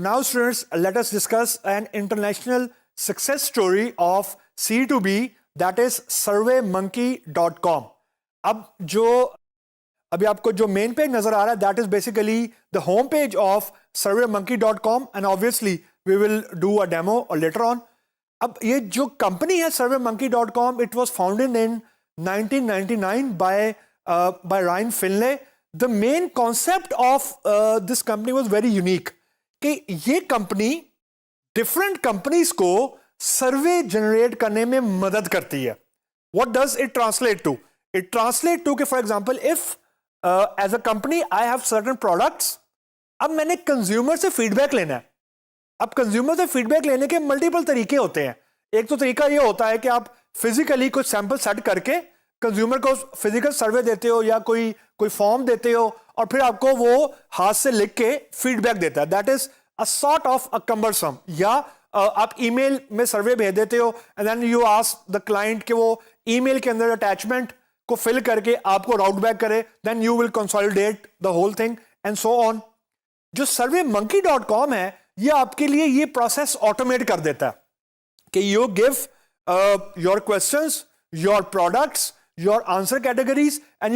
now students, let us discuss an international success story of C2B, that is surveymonkey.com. अब जो अभी आपको जो मेन पेज नजर आ रहा है, that is basically the home page of surveymonkey.com, and obviously we will do a demo later on. अब ये जो कंपनी है surveymonkey.com, it was founded in 1999 by Ryan Finlay. The main concept of this company was very unique कि ये company different companies को सर्वे generate करने में मदद करती है. What does it translate to? It translate to कि for example if as a company I have certain products, अब मैंने कंज्यूमर से फीडबैक लेना है. अब कंज्यूमर से फीडबैक लेने के मल्टीपल तरीके होते हैं. एक तो तरीका ये होता है कि आप फिजिकली कुछ सैंपल सेट करके कंज्यूमर को फिजिकल सर्वे देते हो या कोई फॉर्म देते हो और फिर आपको वो हाथ से लिख के फीडबैक देता है. That is a sort of a cumbersome. या आप ईमेल में सर्वे भेज देते हो and then you ask the client कि वो ईमेल के अंदर अटैचमेंट को फिल करके आपको राउट बैक करे, then you will consolidate the whole thing and so on. जो surveymonkey.com है ये आपके लिए ये प्रोसेस ऑटोमेट कर देता है कि you give your questions, your products, your answer categories, and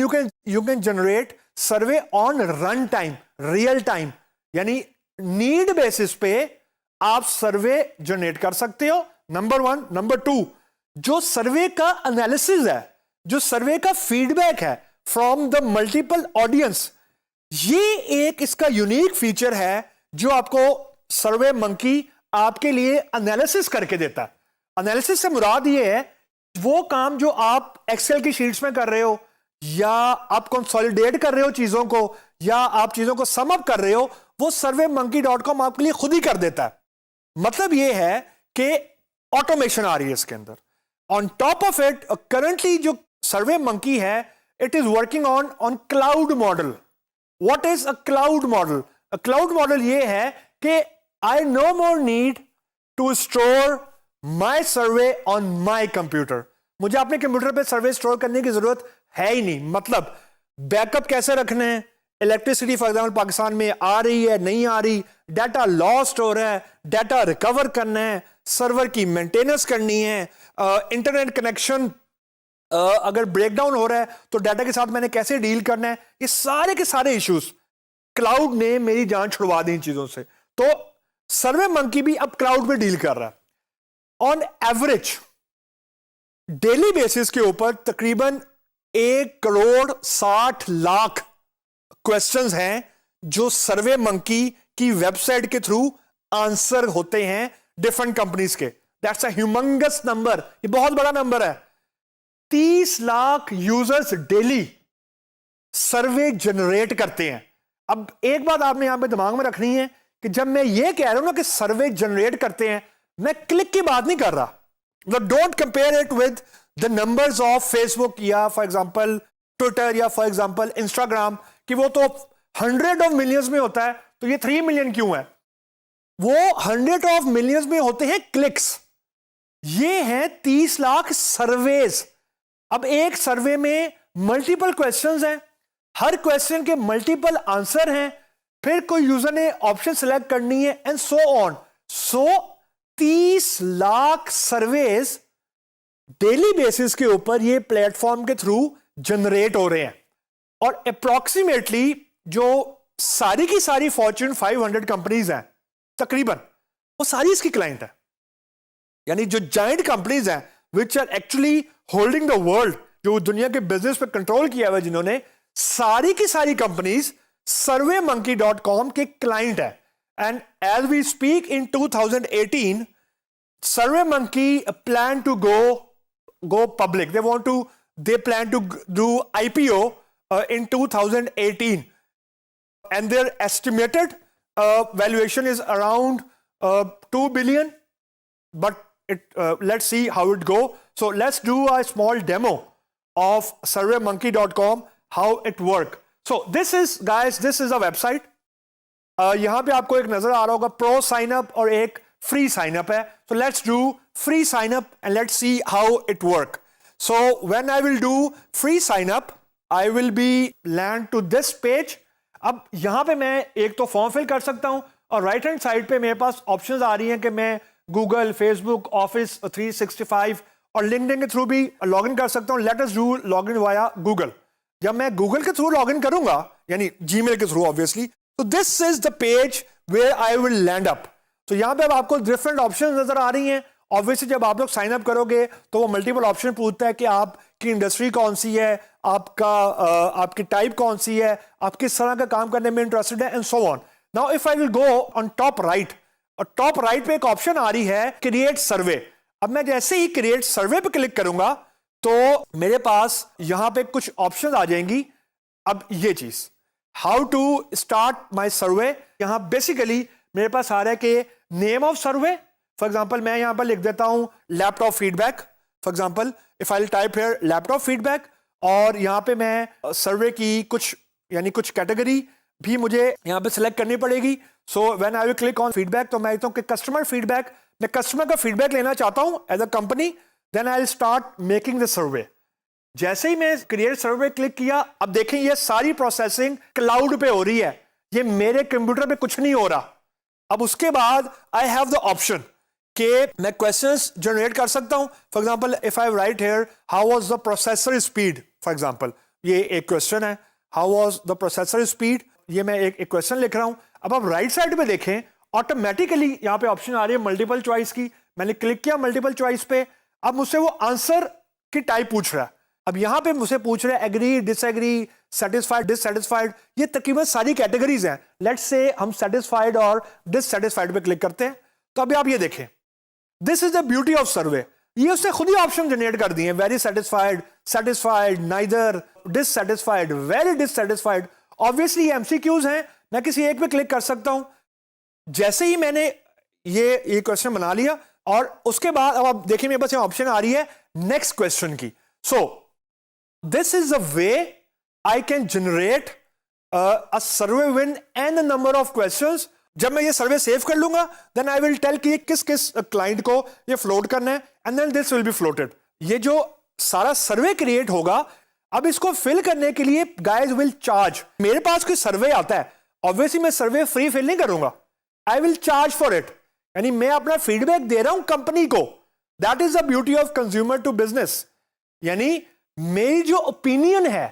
you can generate survey on run time, real time. यानी नीड बेसिस पे आप सर्वे जनरेट कर सकते हो. नंबर 1. नंबर 2, जो सर्वे का एनालिसिस है, जो सर्वे का फीडबैक है फ्रॉम द मल्टीपल ऑडियंस, ये एक इसका यूनिक फीचर है जो आपको सर्वे मंकी आपके लिए एनालिसिस करके देता है. एनालिसिस से मुराद ये है वो काम जो आप एक्सेल की शीट्स में कर रहे हो या आप कंसोलिडेट कर रहे हो चीजों को या आप चीजों को सम अप कर रहे हो, वो surveymonkey.com आपके लिए खुद ही कर देता है. मतलब ये है कि ऑटोमेशन आ रही है इसके अंदर. On top of it currently जो surveymonkey है, it is working on cloud model. What is a cloud model? A cloud model ये है कि I no more need to store my survey on my computer. मुझे अपने computer पे सर्वे store करने की जरूरत है ही नहीं. मतलब बैकअप कैसे रखने हैं, इलेक्ट्रिसिटी फॉर एग्जांपल पाकिस्तान में आ रही है नहीं आ रही, डाटा लॉस्ट हो रहा है, डाटा रिकवर करना है, सर्वर की मेंटेनेंस करनी है, इंटरनेट कनेक्शन अगर ब्रेकडाउन हो रहा है तो डाटा के साथ मैंने कैसे डील करना है, ये सारे के सारे इश्यूज क्लाउड ने मेरी जान छुड़वा दी इन चीजों से. तो सर्वेमंकी भी अब क्लाउड में डील कर रहा है. ऑन एवरेज डेली बेसिस के ऊपर तकरीबन 1,60,00,000 क्वेश्चंस हैं जो सर्वेमंकी की वेबसाइट के थ्रू आंसर होते हैं डिफरेंट कंपनीज के. That's a humongous number. ये बहुत बड़ा नंबर है. 30 lakh users daily survey generate करते हैं. अब एक बात आपने यहां पे दिमाग में रखनी है कि जब मैं ये कह रहा हूं ना कि सर्वे जनरेट करते हैं, मैं क्लिक की बात नहीं कर रहा. Don't compare it with the numbers of Facebook या फॉर एग्जांपल ट्विटर या फॉर एग्जांपल इंस्टाग्राम कि वो तो 100 ऑफ मिलियंस में होता है, तो ये 3 मिलियन क्यों है? वो 100 ऑफ मिलियंस में होते हैं क्लिक्स. ये हैं 30 लाख सर्वेज. अब एक सर्वे में मल्टीपल क्वेश्चंस हैं, हर क्वेश्चन के मल्टीपल आंसर हैं, फिर कोई यूजर ने ऑप्शन सेलेक्ट करनी है and so on. So 30 lakh surveys daily basis के ऊपर ये प्लेटफॉर्म के थ्रू जनरेट हो रहे हैं. और अप्रोक्सीमेटली जो सारी की सारी फॉर्च्यून 500 कंपनीज हैं तकरीबन, वो सारी इसकी क्लाइंट है. यानी जो जायंट कंपनीज हैं which are actually holding the world, जो दुनिया के बिजनेस पे कंट्रोल किया हुआ जिन्होंने, सारी की सारी कंपनीज surveymonkey.com के क्लाइंट है. And as we speak in 2018, SurveyMonkey plan to go public. They plan to do IPO in 2018, and their estimated valuation is around 2 billion. But let's see how it go. So let's do a small demo of SurveyMonkey.com, how it work. So this is a website. यहां पे आपको एक नजर आ रहा होगा pro sign up और एक free sign up है. So let's do free sign up and let's see how it work. So when I will do free sign up, I will be land to this page. अब यहां पे मैं एक तो form fill कर सकता हूं और राइट हैंड साइड पे मेरे पास ऑप्शंस आ रही हैं कि मैं गूगल, फेसबुक, ऑफिस 365 और लिंक्डइन के थ्रू भी लॉग इन कर सकता हूं. Let us do log in via Google. जब मैं गूगल के थ्रू लॉग इन करूंगा, यानी जीमेल के थ्रू ऑब्वियसली, तो this is the page where I will land up. तो यहां पे अब आपको डिफरेंट ऑप्शंस नजर आ रही हैं. ऑब्वियसली जब आप लोग साइन अप करोगे तो वो मल्टीपल ऑप्शन पूछता है कि आपकी इंडस्ट्री कौन सी है, आपकी टाइप कौन सी है, आप किस तरह का काम करने में इंटरेस्टेड है, and so on. Now if I will go on top right, और टॉप राइट पे एक ऑप्शन आ रही है क्रिएट सर्वे. अब मैं जैसे ही क्रिएट सर्वे पे क्लिक करूंगा तो मेरे पास यहां पे कुछ ऑप्शन आ जाएंगी. अब ये चीज हाउ टू स्टार्ट माई सर्वे, यहां बेसिकली मेरे पास आ रहा है कि name of survey. For example मैं यहां पर लिख देता हूं laptop feedback. For example if I type here laptop feedback, और यहां पे मैं सर्वे की कुछ कैटेगरी भी मुझे यहां पे सिलेक्ट करनी पड़ेगी. So when I will click on feedback, तो मैं लिखता हूं कि कस्टमर फीडबैक. मैं कस्टमर का फीडबैक लेना चाहता हूं as a company. Then I will start making the survey. जैसे ही मैं क्रिएट सर्वे क्लिक किया, अब देखें ये सारी प्रोसेसिंग क्लाउड पे हो रही है, ये मेरे कंप्यूटर पे कुछ नहीं हो रहा. अब उसके बाद आई हैव द ऑप्शन कि मैं क्वेश्चंस जनरेट कर सकता हूं. For example if I right here how was the processor speed, for example ये एक क्वेश्चन है, how was the processor speed. ये मैं एक क्वेश्चन लिख रहा हूं. अब आप राइट साइड पे देखें, ऑटोमेटिकली यहां पे ऑप्शन आ रही है मल्टीपल चॉइस की. मैंने क्लिक किया मल्टीपल चॉइस पे. अब मुझसे वो आंसर की टाइप पूछ रहा है. अब यहां पे मुझसे पूछ रहा है एग्री, डिसएग्री, सेटिस्फाइड, डिससेटिस्फाइड. ये तकरीबन सारी कैटेगरीज हैं. लेट्स से हम सेटिस्फाइड और डिससेटिस्फाइड पे क्लिक करते हैं. तो अभी आप ये देखें, this is the beauty of सर्वे. ये उसने खुद ही ऑप्शन जनरेट कर दिए. Very satisfied, satisfied, neither, dissatisfied, very dissatisfied. Obviously MCQs हैं, मैं किसी एक पे क्लिक कर सकता हूं. जैसे ही मैंने ये क्वेश्चन बना लिया, और उसके बाद अब आप देखिए मेरे पास ऑप्शन आ रही है नेक्स्ट क्वेश्चन की. So this is the way I can generate a survey with an number of questions. जब मैं ये सर्वे सेव कर लूंगा, देन आई विल टेल कि किस किस क्लाइंट को ये फ्लोट करना है, and then this will be floated. ये जो सारा सर्वे क्रिएट होगा, अब इसको फिल करने के लिए गाइज विल चार्ज. मेरे पास कोई सर्वे आता है, ऑब्वियसली मैं सर्वे फ्री फिल नहीं करूंगा, I will charge for it. यानी मैं अपना फीडबैक दे रहा हूं कंपनी को. That is the beauty of consumer to business. यानी मेरी जो ओपिनियन है,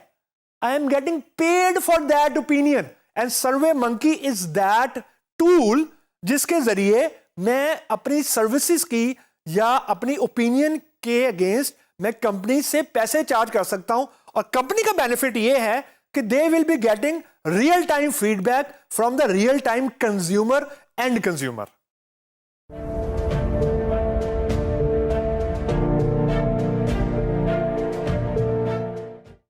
I am getting paid for that opinion, and survey monkey is that tool जिसके जरिए मैं अपनी सर्विसेज की या अपनी ओपिनियन के अगेंस्ट मैं कंपनी से पैसे चार्ज कर सकता हूं. और कंपनी का बेनिफिट यह है कि they will be getting real time feedback from the real time consumer and consumer.